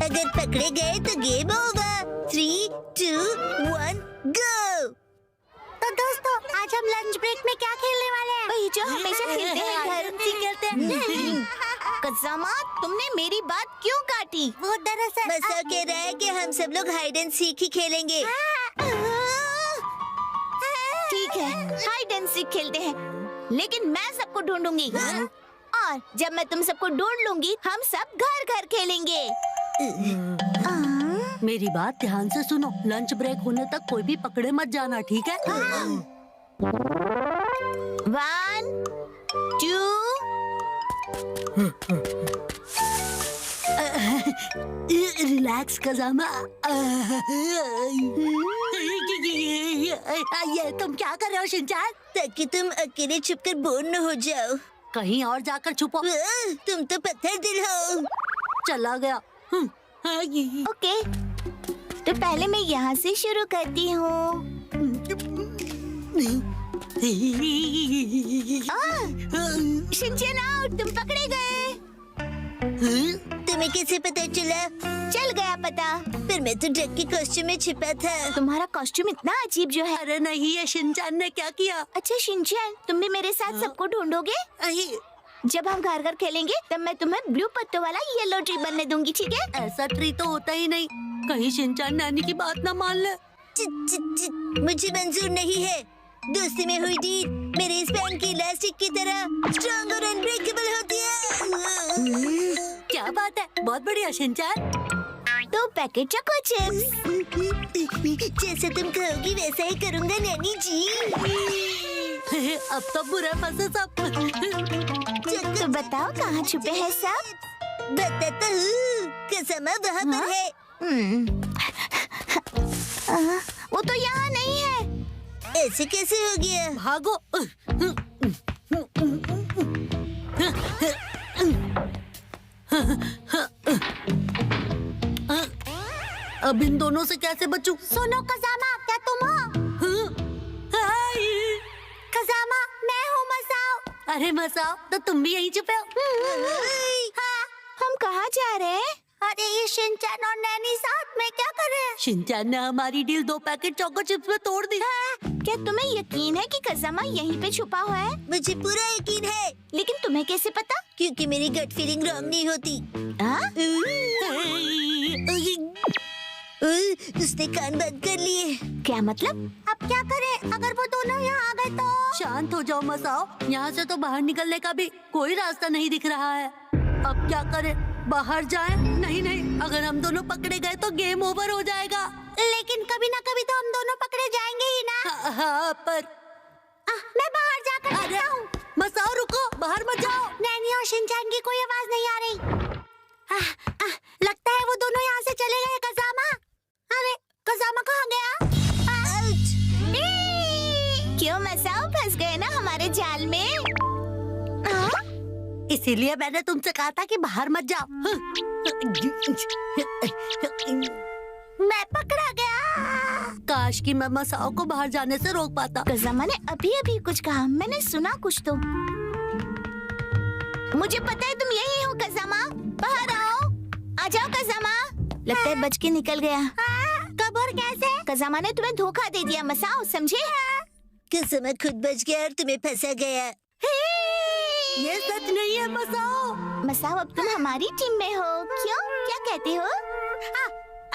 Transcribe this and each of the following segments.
अगर पकड़े गए तो गेम ओवर। 3, 2, 1 गो। तो दोस्तों, आज हम लंच ब्रेक में क्या खेलने वाले हैं? वही जो हमेशा खेलते हैं, घर से खेलते हैं। कज़ामा, तुमने मेरी बात क्यों काटी? वो दरअसल मसा कह रहा है कि हम सब लोग हाइड एंड सीक ही खेलेंगे। ठीक है, हाइड एंड सीक खेलते हैं, लेकिन मैं सबको ढूंढूंगी। और जब मैं तुम सबको ढूंढ लूंगी, हम सब घर घर खेलेंगे। मेरी बात ध्यान से सुनो, लंच ब्रेक होने तक कोई भी पकड़े मत जाना, ठीक है? 1, 2 रिलैक्स कज़ामा। ये तुम क्या कर रहे हो शिनचान? ताकि तुम अकेले छुपकर बोर न हो जाओ। कहीं और जाकर छुपो। तुम तो पत्थर दिल हो। चला गया। ओके, तो पहले मैं यहाँ से शुरू करती हूँ। शिनचैन आउट, तुम पकड़े गए। तुम्हें कैसे पता चला? चल गया पता। पर मैं तो डक के कॉस्ट्यूम में छिपा था। तुम्हारा कॉस्ट्यूम इतना अजीब जो है। अरे नहीं, ये शिनचान ने क्या किया? अच्छा शिनचैन, तुम भी मेरे साथ सबको ढूंढोगे? जब हम घर घर खेलेंगे तब मैं तुम्हें ब्लू पत्तों वाला येलो ट्री बनने दूंगी, ठीक है? ऐसा ट्री तो होता ही नहीं। कहीं शिनचान नानी की बात ना मान ले। मुझे मंजूर नहीं है। दोस्ती में हुई डील मेरे स्पैन की इलास्टिक की तरह स्ट्रॉन्ग और अनब्रेकेबल होती है। क्या बात है, बहुत बढ़िया शिनचान। तो पैकेट चोको चिप्स। जैसे तुम कहोगी वैसा ही करूँगा नैनी जी। अब तो बुरा फंसे सब। तो बताओ कहाँ छुपे हैं सब? बताता हूँ, कज़ामा वहाँ पर है। वो तो यहाँ नहीं है। ऐसे कैसे हो गया? भागो। अब इन दोनों से कैसे बचूं? सुनो कज़ामा, क्या तुम हो? कज़ामा, मैं हूँ मसाओ। अरे मसाओ, तो तुम भी यहीं छुपे हो? हाँ। हम कहाँ जा रहे हैं? अरे ये शिनचैन और नैनी साथ में क्या कर रहे हैं? शिनचैन ने हमारी डील 2 पैकेट चोको चिप्स में तोड़ दी। क्या तुम्हें यकीन है कि कज़ामा यहीं पे छुपा हुआ है? मुझे पूरा यकीन है। लेकिन तुम्हें कैसे पता? क्योंकि मेरी गट फीलिंग रॉन्ग नहीं होती। हाँ? उसने कान बंद कर लिए। क्या मतलब? अब क्या करें? अगर वो दोनों यहाँ आ गए तो? शांत हो जाओ मसाओ, यहाँ से तो बाहर निकलने का भी कोई रास्ता नहीं दिख रहा है। अब क्या करें? बाहर जाएं? नहीं नहीं, अगर हम दोनों पकड़े गए तो गेम ओवर हो जाएगा। लेकिन कभी ना कभी तो हम दोनों पकड़े जाएंगे ही ना। हाँ, पर मैं बाहर जाकर अरे देखता हूँ। मसाओ रुको, बाहर मत जाओ। नैनी और शिनचैन की कोई आवाज नहीं आ रही। लगता है वो दोनों यहाँ से चले गए। कज़ामा, अरे कज़ामा कहाँ गया? क्यों मसाओ, फंस गए ना हमारे जाल में? इसीलिए मैंने तुमसे कहा था कि बाहर मत जाओ। मैं पकड़ा गया। काश कि मैं मसाओ को बाहर जाने से रोक पाता। कज़ामा ने अभी अभी कुछ कहा, मैंने सुना कुछ तो। मुझे पता है तुम यही हो कज़ामा, बाहर आओ। आ जाओ कज़ामा। लगता है बच के निकल गया। कब और कैसे? कज़ामा ने तुम्हें धोखा दे दिया मसाओ, समझे? कज़ामा खुद बच गया और तुम्हें फंसा गया। ये सच नहीं है मसाओ। मसाओ, अब तुम हमारी टीम में हो। क्यों, क्या कहते हो?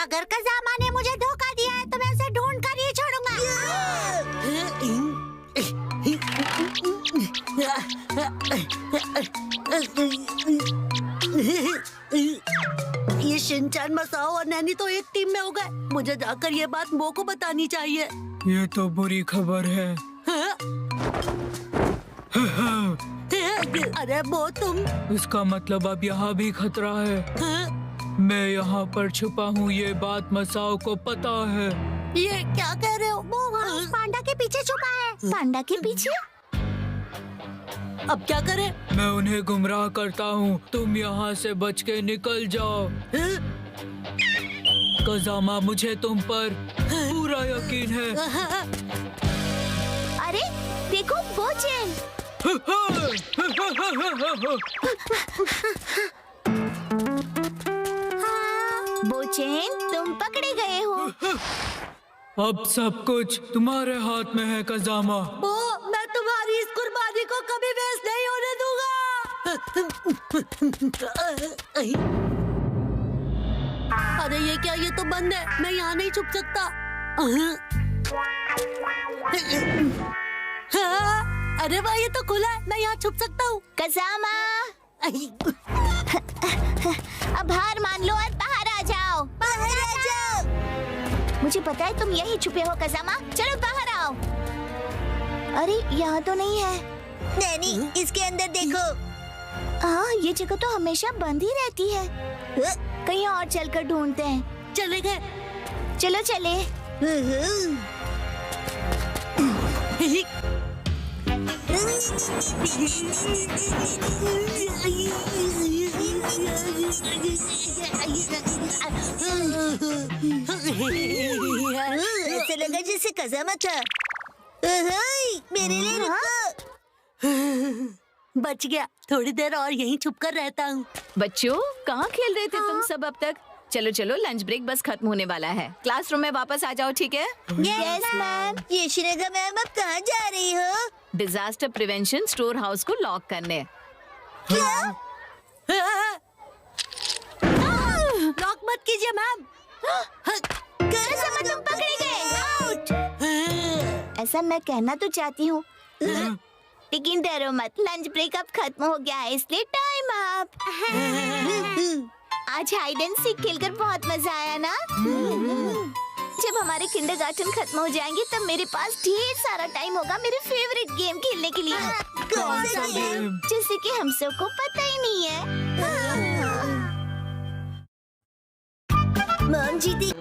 अगर कज़ामा ने मुझे धोखा दिया है तो मैं उसे ढूंढ कर ही छोड़ूंगा। ये शिनचैन, मसाओ और नैनी तो एक टीम में हो गए। मुझे जाकर ये बात मो को बतानी चाहिए। ये तो बुरी खबर है। अरे वो तुम? इसका मतलब अब यहाँ भी खतरा है। मैं यहाँ पर छुपा हूँ, ये बात मसाओ को पता है। ये क्या कह रहे हो? वो वहाँ उस पांडा के पीछे छुपा है। पांडा के पीछे? अब क्या करें? मैं उन्हें गुमराह करता हूँ, तुम यहाँ से बच के निकल जाओ। कज़ामा, मुझे तुम पर पूरा यकीन है। अरे देखो वो चेन। चेन, तुम पकड़े गए हो। अब सब कुछ तुम्हारे हाथ में है कजामा। वो मैं तुम्हारी इस कुर्बानी को कभी वेस्ट नहीं होने दूंगा। अरे ये क्या, ये तो बंद है, मैं यहाँ नहीं छुप सकता। हाँ, अरे वाह, ये तो खुला है, मैं यहाँ छुप सकता हूँ। कजामा, अब हार मान लो और बाहर आ जाओ। बाहर आ जाओ। मुझे पता है तुम यही छुपे हो कजामा, चलो बाहर आओ। अरे यहाँ तो नहीं है। नैनी, इसके अंदर देखो। हाँ, ये जगह तो हमेशा बंद ही रहती है। कहीं और चलकर ढूंढते हैं। चले गए। चलो चले। ऐसा लगा जैसे कजामा था। मेरे लिए रुको। बच गया, थोड़ी देर और यहीं छुप कर रहता हूँ। बच्चों, कहाँ खेल रहे थे तुम सब अब तक? चलो चलो, लंच ब्रेक बस खत्म होने वाला है। क्लासरूम में वापस आ जाओ, ठीक है? Yes ma'am. ये शिनेगा मैम, अब कहाँ जा रही हो? डिजास्टर प्रिवेंशन स्टोर हाउस को लॉक करने। क्या? लॉक मत कीजिए मैम। कजामा, तुम पकड़े गए। आउट। ऐसा मैं कहना तो चाहती हूँ, लेकिन डरो मत, लंच ब्रेक अब खत्म हो गया है, इसलिए टाइम अप। आज हाइड एंड सीक खेलकर बहुत मजा आया ना? जब हमारे किंडरगार्टन खत्म हो जाएंगे तब मेरे पास ढेर सारा टाइम होगा मेरे फेवरेट गेम खेलने के लिए, कौन सा गेम? जैसे कि हम सबको पता ही नहीं है। मॉम जीती।